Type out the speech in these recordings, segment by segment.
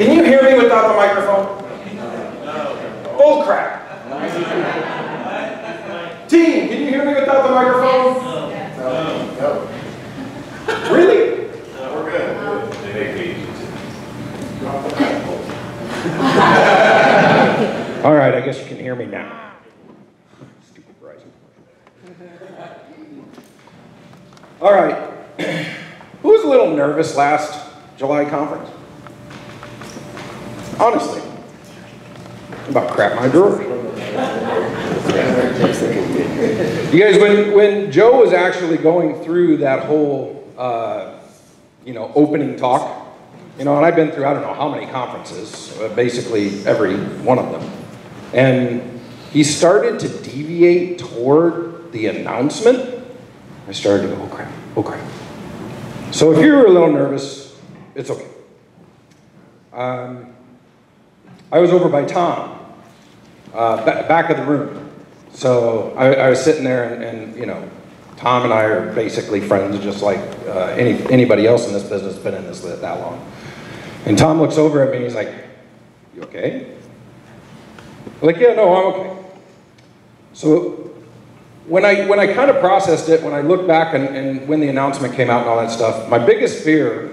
Can you hear me without the microphone? No. Bull crap. Team, can you hear me without the microphone? No. Really? No, we're good. They make me easy. All right, I guess you can hear me now. Stupid Verizon. All right. Who was a little nervous last July conference? Honestly. About crap my drawers. You guys, when Joe was actually going through that whole, opening talk, and I've been through, I don't know how many conferences, basically every one of them, and he started to deviate toward the announcement, I started to go, oh crap. So if you're a little nervous, it's okay. I was over by Tom, back of the room. So I was sitting there and Tom and I are basically friends, just like anybody else in this business has been in this that long. And Tom looks over at me and he's like, "You okay?" I'm like, "Yeah, no, I'm okay." So when I kind of processed it, when I looked back and when the announcement came out and all that stuff, my biggest fear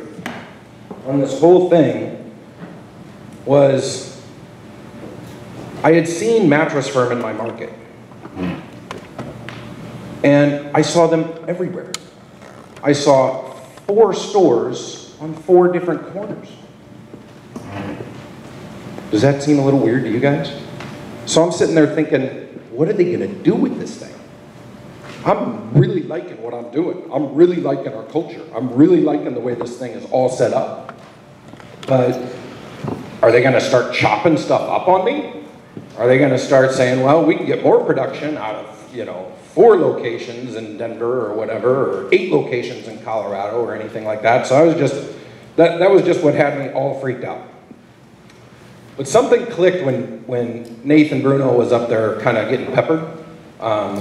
on this whole thing was I had seen Mattress Firm in my market. And I saw them everywhere. I saw 4 stores on 4 different corners. Does that seem a little weird to you guys? So I'm sitting there thinking, what are they going to do with this thing? I'm really liking what I'm doing. I'm really liking our culture. I'm really liking the way this thing is all set up. But are they going to start chopping stuff up on me? Are they going to start saying, well, we can get more production out of, 4 locations in Denver or whatever, or 8 locations in Colorado or anything like that? So I was just, that was just what had me all freaked out. But something clicked when Nathan Bruno was up there kind of getting peppered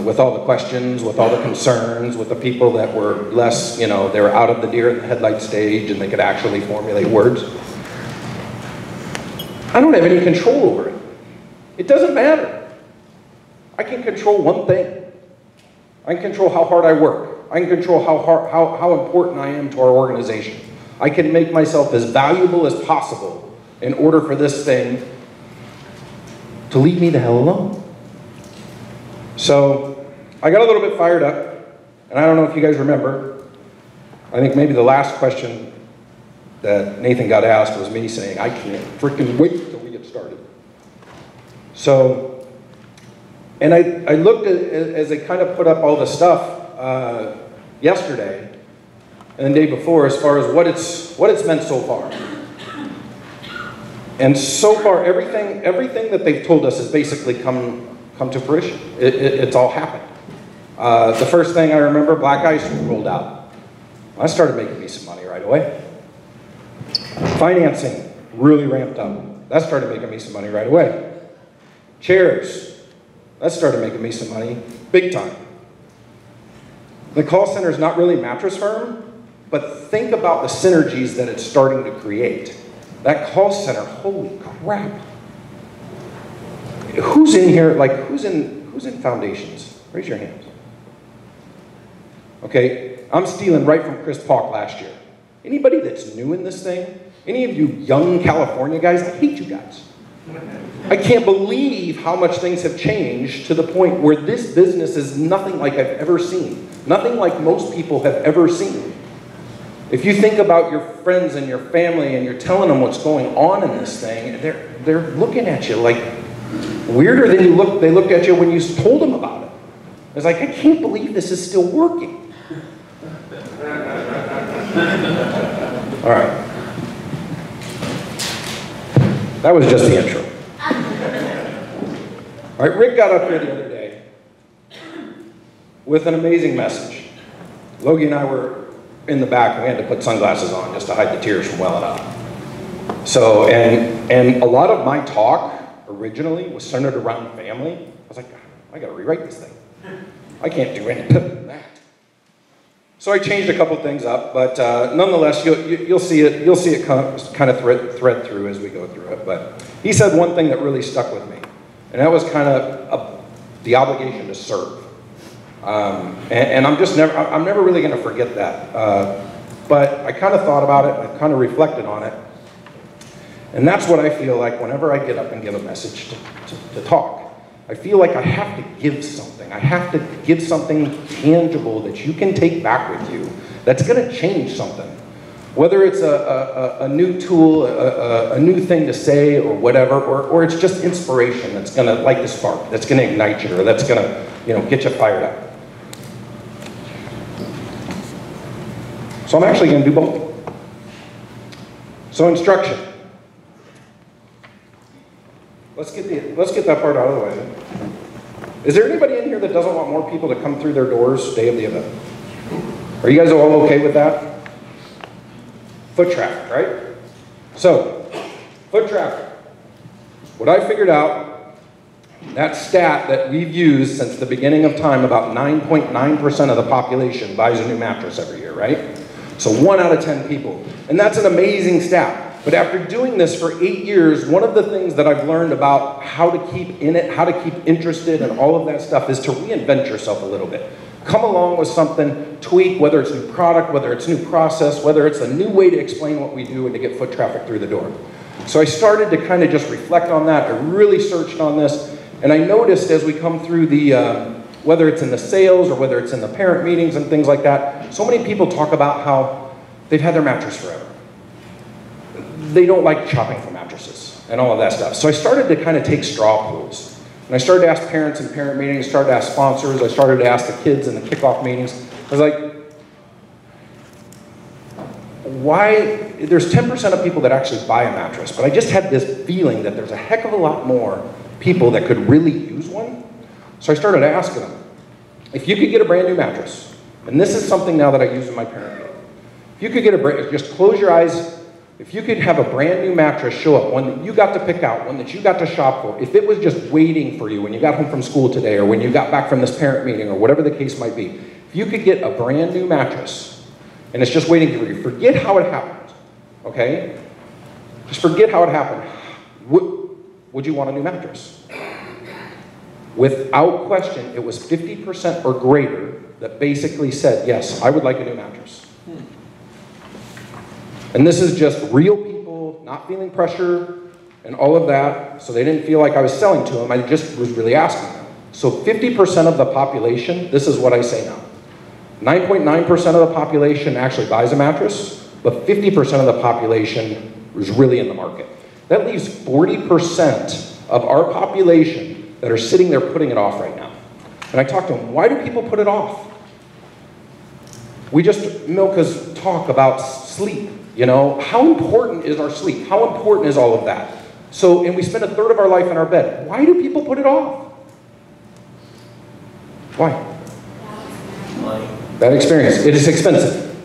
with all the questions, with all the concerns, with the people that were less, they were out of the deer in the headlight stage and they could actually formulate words. I don't have any control over it. It doesn't matter. I can control one thing. I can control how hard I work. I can control how important I am to our organization. I can make myself as valuable as possible in order for this thing to leave me the hell alone. So I got a little bit fired up, and I don't know if you guys remember, I think maybe the last question that Nathan got asked was me saying, I can't freaking wait till we get started. So, and I looked at, as they kind of put up all the stuff yesterday and the day before as far as what it's meant so far. And so far, everything that they've told us has basically come to fruition. It's all happened. The first thing I remember, Black Ice rolled out. I started making me some money right away. Financing really ramped up. That started making me some money right away. Chairs, that started making me some money big time. The call center is not really Mattress Firm, but think about the synergies that it's starting to create. That call center, holy crap. Who's in here, who's in foundations? Raise your hands. Okay, I'm stealing right from Chris Pauk last year. Anybody that's new in this thing, any of you young California guys, I hate you guys. I can't believe how much things have changed to the point where this business is nothing like I've ever seen. Nothing like most people have ever seen. If you think about your friends and your family and you're telling them what's going on in this thing, they're looking at you like weirder than they looked at you when you told them about it. It's like, I can't believe this is still working. All right. That was just the intro. All right, Rick got up here the other day with an amazing message. Logie and I were in the back and we had to put sunglasses on just to hide the tears from welling up. So, and a lot of my talk originally was centered around family. I was like, I gotta rewrite this thing. I can't do any better than that. So I changed a couple things up, but nonetheless, you'll see it kind of thread through as we go through it. But he said one thing that really stuck with me, and that was kind of the obligation to serve. And I'm never really going to forget that. But I kind of thought about it, I kind of reflected on it, and that's what I feel like whenever I get up and give a message to talk. I feel like I have to give something. I have to give something tangible that you can take back with you that's going to change something. Whether it's a new tool, a new thing to say or whatever, or it's just inspiration that's going to light the spark, that's going to ignite you, or that's going to get you fired up. So I'm actually going to do both. So instruction. Let's get that part out of the way. Is there anybody in here that doesn't want more people to come through their doors day of the event? Are you guys all okay with that? Foot traffic, right? So, foot traffic. What I figured out, that stat that we've used since the beginning of time, about 9.9% of the population buys a new mattress every year, right? So 1 out of 10 people. And that's an amazing stat. But after doing this for 8 years, one of the things that I've learned about how to keep in it, how to keep interested and all of that stuff is to reinvent yourself a little bit. Come along with something, tweak, whether it's a new product, whether it's a new process, whether it's a new way to explain what we do and to get foot traffic through the door. So I started to kind of just reflect on that. I really searched on this, and I noticed as we come through the, whether it's in the sales or whether it's in the parent meetings and things like that, so many people talk about how they've had their mattress forever. They don't like shopping for mattresses and all of that stuff. So I started to kind of take straw polls. And I started to ask parents in parent meetings, started to ask sponsors, I started to ask the kids in the kickoff meetings. I was like, why, there's 10% of people that actually buy a mattress, but I just had this feeling that there's a heck of a lot more people that could really use one. So I started asking them, if you could get a brand new mattress, and this is something now that I use in my parent meeting, if you could get just close your eyes. If you could have a brand new mattress show up, one that you got to pick out, one that you got to shop for, if it was just waiting for you when you got home from school today or when you got back from this parent meeting or whatever the case might be, if you could get a brand new mattress and it's just waiting for you, forget how it happened, okay? Just forget how it happened. Would you want a new mattress? Without question, it was 50% or greater that basically said, yes, I would like a new mattress. And this is just real people, not feeling pressure and all of that, so they didn't feel like I was selling to them, I just was really asking them. So 50% of the population, this is what I say now. 9.9% of the population actually buys a mattress, but 50% of the population is really in the market. That leaves 40% of our population that are sitting there putting it off right now. And I talk to them, why do people put it off? We just, Milka's talk about sleep. You know, how important is our sleep? How important is all of that? So, and we spend a third of our life in our bed. Why do people put it off? Why? Bad experience. It is expensive.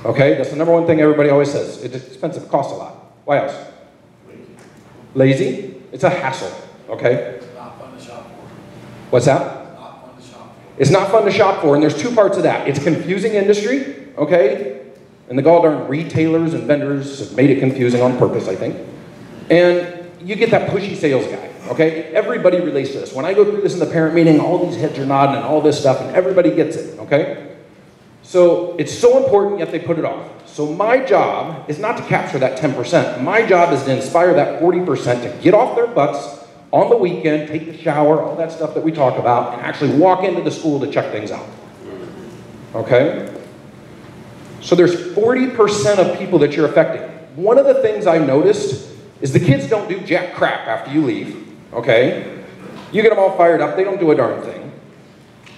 Okay, that's the number one thing everybody always says. It's expensive, it costs a lot. Why else? Lazy? It's a hassle, okay? It's not fun to shop for. What's that? It's not fun to shop for. It's not fun to shop for, and there's two parts of that. It's confusing industry, okay? And the goddamn retailers and vendors have made it confusing on purpose, I think. And you get that pushy sales guy, okay? Everybody relates to this. When I go through this in the parent meeting, all these heads are nodding and all this stuff, and everybody gets it, okay? So it's so important, yet they put it off. So my job is not to capture that 10%. My job is to inspire that 40% to get off their butts on the weekend, take the shower, all that stuff that we talk about, and actually walk into the school to check things out, okay? So there's 40% of people that you're affecting. One of the things I noticed is the kids don't do jack crap after you leave, okay? You get them all fired up, they don't do a darn thing.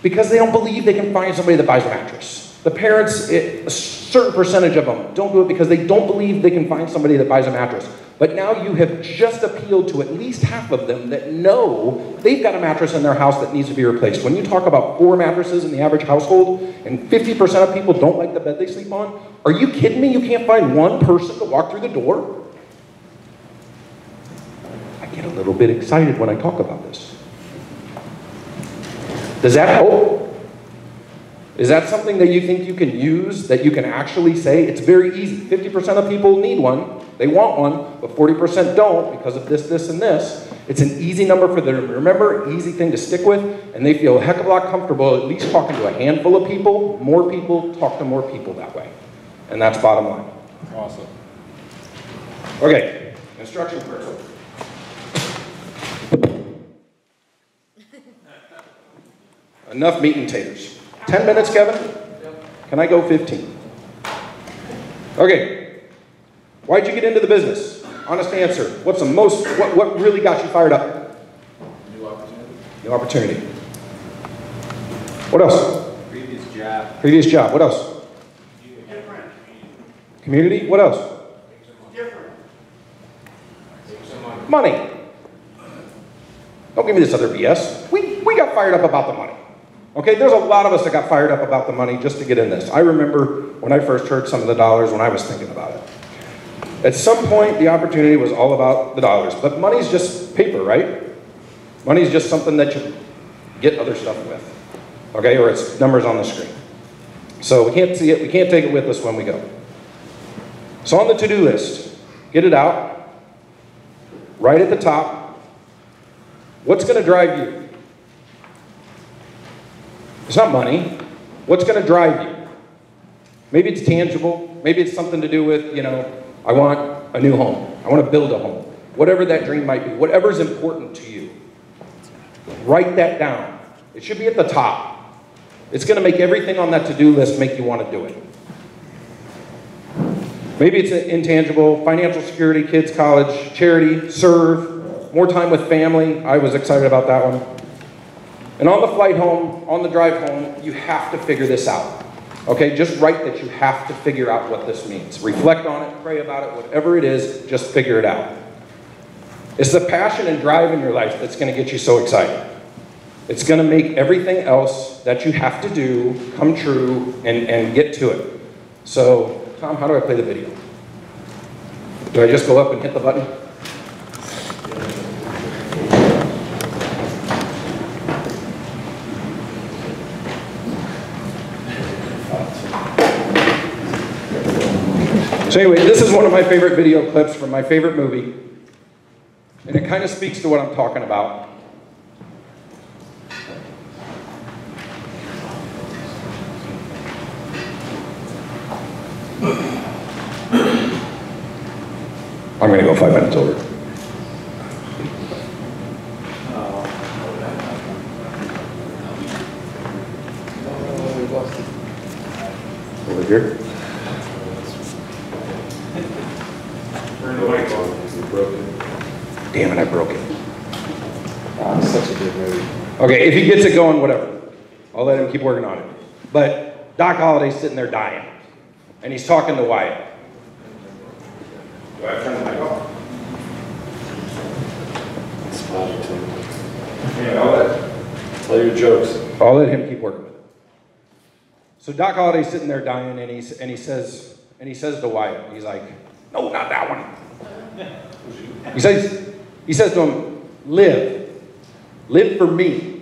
Because they don't believe they can find somebody that buys a mattress. The parents, a certain percentage of them don't do it because they don't believe they can find somebody that buys a mattress. But now you have just appealed to at least half of them that know they've got a mattress in their house that needs to be replaced. When you talk about 4 mattresses in the average household and 50% of people don't like the bed they sleep on, are you kidding me? You can't find one person to walk through the door? I get a little bit excited when I talk about this. Does that help? Is that something that you think you can use, that you can actually say? It's very easy. 50% of people need one, they want one, but 40% don't because of this, this, and this. It's an easy number for them to remember, easy thing to stick with, and they feel a heck of a lot comfortable at least talking to a handful of people. More people talk to more people that way. And that's bottom line. Awesome. Okay, instruction first. Enough meat and taters. 10 minutes, Kevin? Can I go 15? Okay. Why'd you get into the business? Honest answer. What's the most, what really got you fired up? New opportunity. New opportunity. What else? Previous job. Previous job. What else? Different. Community. What else? Different. Money. Don't give me this other BS. We got fired up about the money. Okay, there's a lot of us that got fired up about the money just to get in this. I remember when I first heard some of the dollars when I was thinking about it. At some point, the opportunity was all about the dollars, but money's just paper, right? Money's just something that you get other stuff with, okay, or it's numbers on the screen. So we can't see it, we can't take it with us when we go. So on the to-do list, get it out, right at the top, what's gonna drive you? It's not money. What's going to drive you? Maybe it's tangible. Maybe it's something to do with, I want a new home. I want to build a home. Whatever that dream might be. Whatever's important to you. Write that down. It should be at the top. It's going to make everything on that to-do list make you want to do it. Maybe it's intangible. Financial security, kids, college, charity, serve, more time with family. I was excited about that one. And on the flight home, on the drive home, you have to figure this out. Okay, just write that you have to figure out what this means. Reflect on it, pray about it, whatever it is, just figure it out. It's the passion and drive in your life that's going to get you so excited. It's going to make everything else that you have to do come true and get to it. So, Tom, how do I play the video? Do I just go up and hit the button? So anyway, this is one of my favorite video clips from my favorite movie, and it kind of speaks to what I'm talking about. I'm going to go 5 minutes over. Over here. Turn the mic on. You broke it. Damn it, I broke it. It's such a good movie. Okay, if he gets it going, whatever. I'll let him keep working on it. But Doc Holliday's sitting there dying, and he's talking to Wyatt. Do I have to turn the mic off? Yeah, Tell your jokes. I'll let him keep working with it. So Doc Holliday's sitting there dying, and he says to Wyatt, he's like, "No, not that one." He says to him, live for me.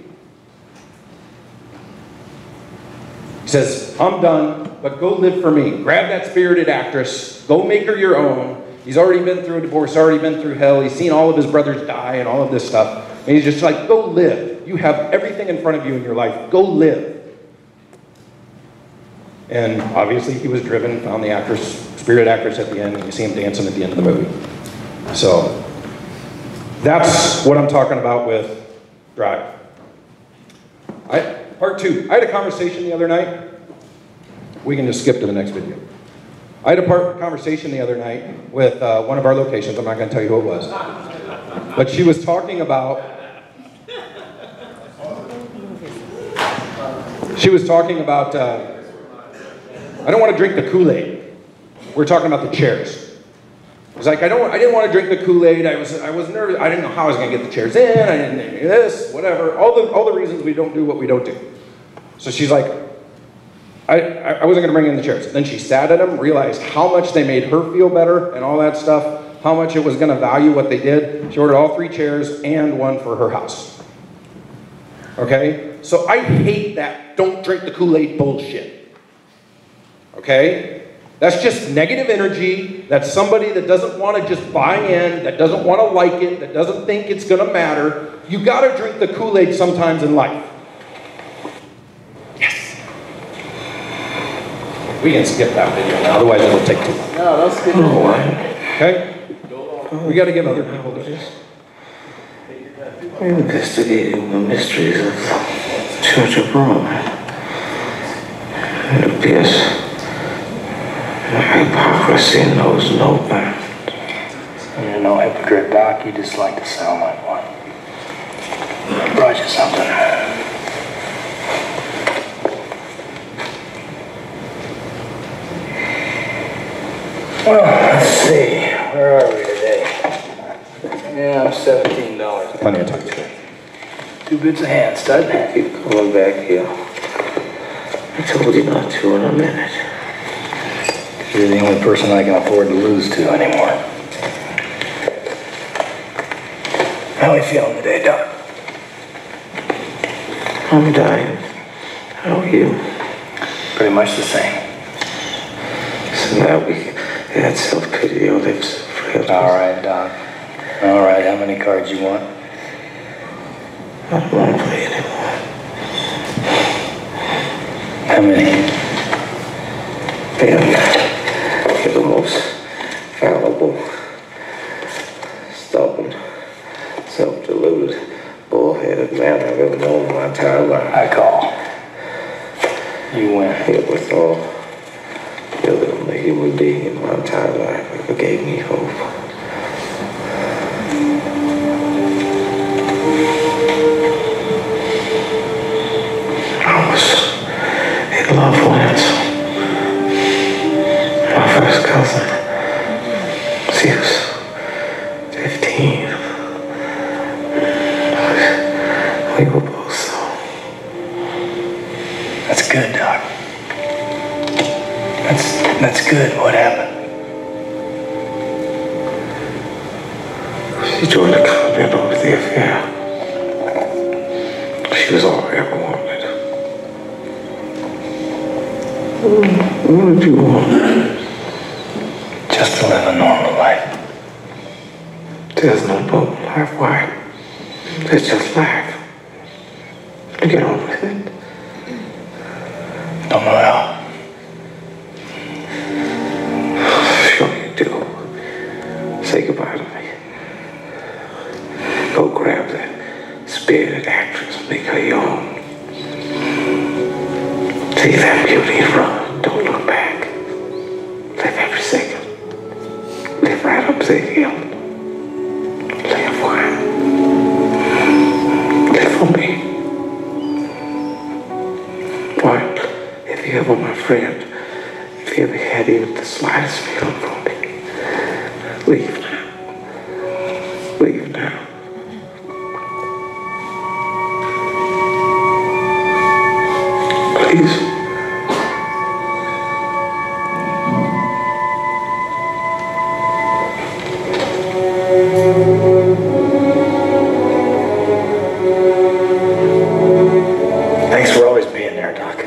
He says, "I'm done, but go live for me. Grab that spirited actress, go make her your own." He's already been through a divorce, already been through hell. He's seen all of his brothers die and all of this stuff. And he's just like, go live. You have everything in front of you in your life. Go live. And obviously he was driven, found the actress, spirited actress at the end, and you see him dancing at the end of the movie. So that's what I'm talking about with Drive. Part 2. I had a conversation the other night. We can just skip to the next video. I had a conversation the other night with one of our locations. I'm not going to tell you who it was. But she was talking about... I don't want to drink the Kool-Aid. We're talking about the chairs. It's like, I didn't want to drink the Kool-Aid. I was nervous. I didn't know how I was going to get the chairs in. I didn't do this, whatever. All the reasons we don't do what we don't do. So she's like, I wasn't going to bring in the chairs. Then she sat at them, realized how much they made her feel better and all that stuff, how much it was going to value what they did. She ordered all 3 chairs and one for her house. Okay? So I hate that don't drink the Kool-Aid bullshit. Okay? That's just negative energy. That's somebody that doesn't want to just buy in, that doesn't want to like it, that doesn't think it's going to matter. You got to drink the Kool-Aid sometimes in life. Yes. We can skip that video now, otherwise it'll take too long. No, don't skip it. Okay? We got to give other people this. We're investigating the mysteries of the Church of Rome. It appears hypocrisy knows no bounds. You're no hypocrite, Doc. You just like to sound like one. I brought you something. Well, let's see. Where are we today? Yeah, I'm $17. Plenty of time. 2 bits of hand, stud. Keep coming back here. I told you not to in a minute. You're the only person I can afford to lose to anymore. How are you feeling today, Doc? I'm dying. How are you? Pretty much the same. So now we had self-pity or lives forever. All right, Doc. All right, how many cards you want? I don't want to play anymore. How many? Damn, you're the most fallible, stubborn, self-deluded, bullheaded man I've ever known in my entire life. I call. You win. It was all you're the only human being in my entire life that ever gave me hope. I was in love once. My first cousin. She was 15. We were both so. That's good, Doc. That's good. What happened? She joined the convent over the affair. She was all I ever wanted. What did you want? Just to live a normal life. There's no normal life. Why? It's just life. Get on with it. Don't know how. Sure you do. Say goodbye to me. Go grab that spirited actress, make her your own. Take that beauty and run. Don't look back. Live every second. Live right up to the hill. Live wild. Live for me. Why? If you ever, my friend, if you ever had even the slightest feeling for me, leave now. Leave now. Please. Thanks for always being there, Doc.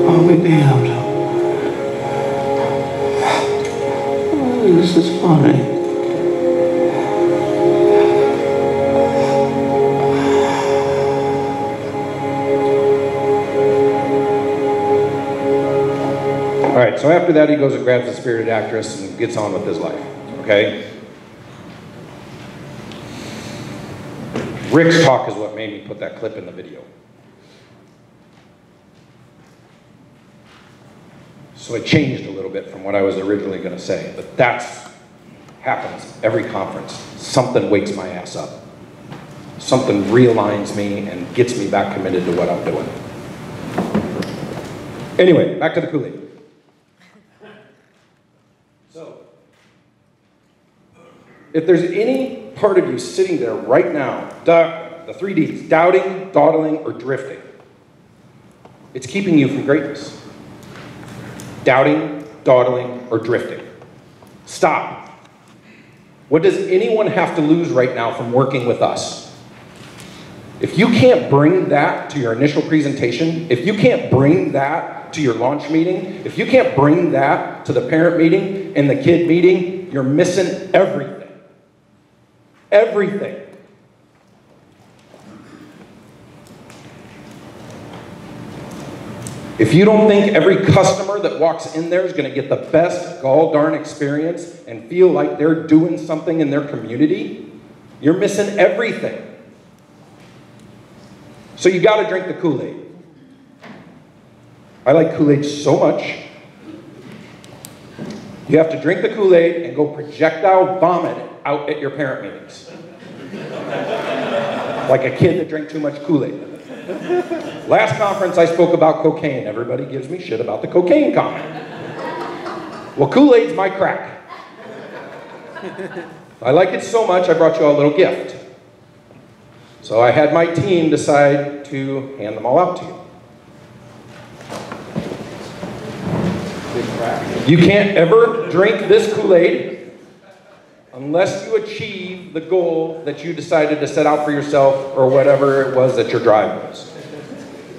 I'll be damned. This is funny. All right, so after that, he goes and grabs the spirited actress and gets on with his life, okay? Rick's talk is what made me put that clip in the video. So it changed a little bit from what I was originally going to say, but that's happens every conference. Something wakes my ass up. Something realigns me and gets me back committed to what I'm doing. Anyway, back to the Kool-Aid. So, if there's any part of you sitting there right now, the 3 Ds, doubting, dawdling, or drifting, it's keeping you from greatness. Doubting, dawdling, or drifting. Stop. What does anyone have to lose right now from working with us? If you can't bring that to your initial presentation, if you can't bring that to your launch meeting, if you can't bring that to the parent meeting and the kid meeting, you're missing everything. Everything. If you don't think every customer that walks in there is going to get the best gall darn experience and feel like they're doing something in their community, you're missing everything. So you got to drink the Kool-Aid. I like Kool-Aid so much. You have to drink the Kool-Aid and go projectile vomit it out at your parent meetings. Like a kid that drank too much Kool-Aid. Last conference I spoke about cocaine. Everybody gives me shit about the cocaine comment. Well, Kool-Aid's my crack. I like it so much I brought you all a little gift. So I had my team decide to hand them all out to you. You can't ever drink this Kool-Aid unless you achieve the goal that you decided to set out for yourself or whatever it was that your drive was.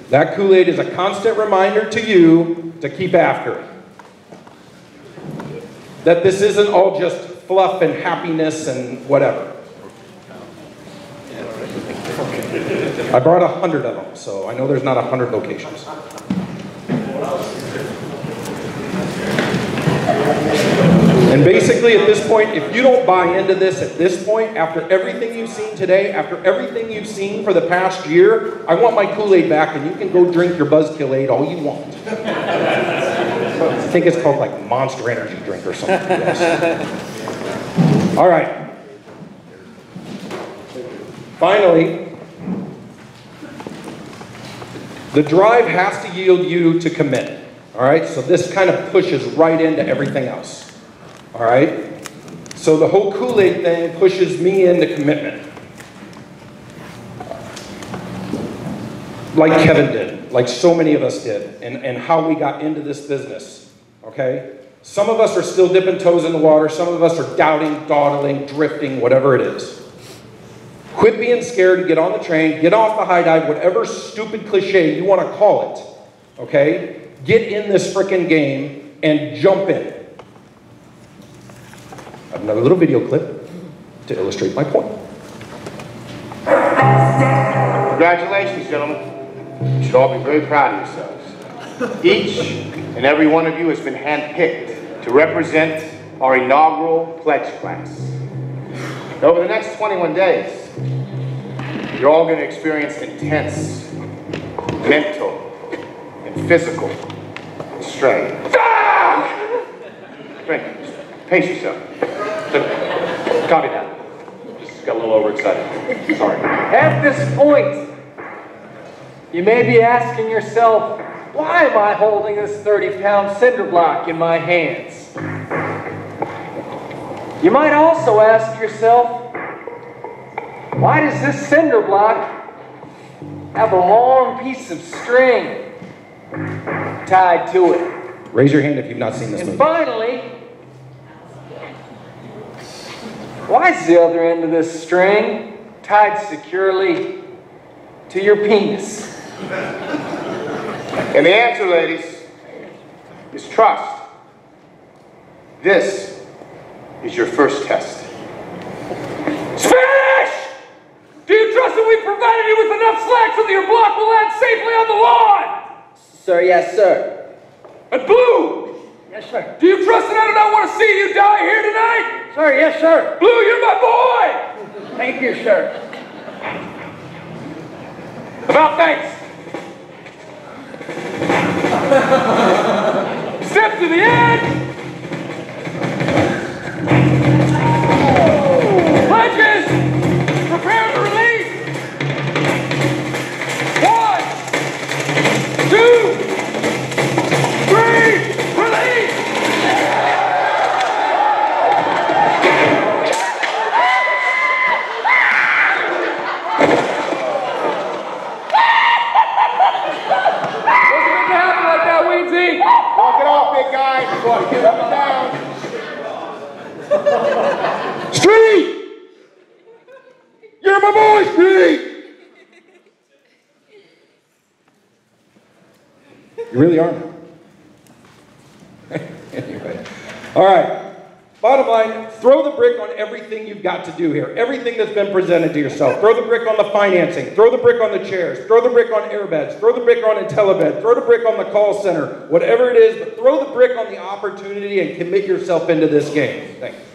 That Kool-Aid is a constant reminder to you to keep after it. That this isn't all just fluff and happiness and whatever. I brought 100 of them, so I know there's not 100 locations. And basically at this point, if you don't buy into this at this point, after everything you've seen today, after everything you've seen for the past year, I want my Kool-Aid back and you can go drink your Buzzkill-Aid all you want. I think it's called like Monster Energy drink or something. Yes. All right. Finally, the drive has to yield you to commit. All right, so this kind of pushes right into everything else. All right, so the whole Kool-Aid thing pushes me into commitment. Like Kevin did, like so many of us did, and how we got into this business, okay? Some of us are still dipping toes in the water, some of us are doubting, dawdling, drifting, whatever it is. Quit being scared and get on the train, get off the high dive, whatever stupid cliche you want to call it, okay? Get in this frickin' game and jump in. I have another little video clip to illustrate my point. Congratulations, gentlemen. You should all be very proud of yourselves. Each and every one of you has been handpicked to represent our inaugural pledge class. Over the next 21 days, you're all going to experience intense mental and physical strain. Frank, pace yourself. Copy that. Just got a little overexcited. Sorry. At this point, you may be asking yourself, why am I holding this 30-pound cinder block in my hands? You might also ask yourself, why does this cinder block have a long piece of string tied to it? Raise your hand if you've not seen this movie. And finally, why is the other end of this string tied securely to your penis? And the answer, ladies, is trust. This is your first test. Spanish! Do you trust that we provided you with enough slack so that your block will land safely on the lawn? Sir, yes, sir. And Blue! Yes, sir. Do you trust that I do not want to see you die here tonight? Sir, yes, sir. Blue, you're my boy! Thank you, sir. About thanks. Step to the end. Pledges, prepare to release. 1, 2, my voice, Pete! You really are now. Anyway. All right. Bottom line, throw the brick on everything you've got to do here. Everything that's been presented to yourself. Throw the brick on the financing. Throw the brick on the chairs. Throw the brick on airbeds. Throw the brick on IntelliBed. Throw the brick on the call center. Whatever it is, but throw the brick on the opportunity and commit yourself into this game. Thanks.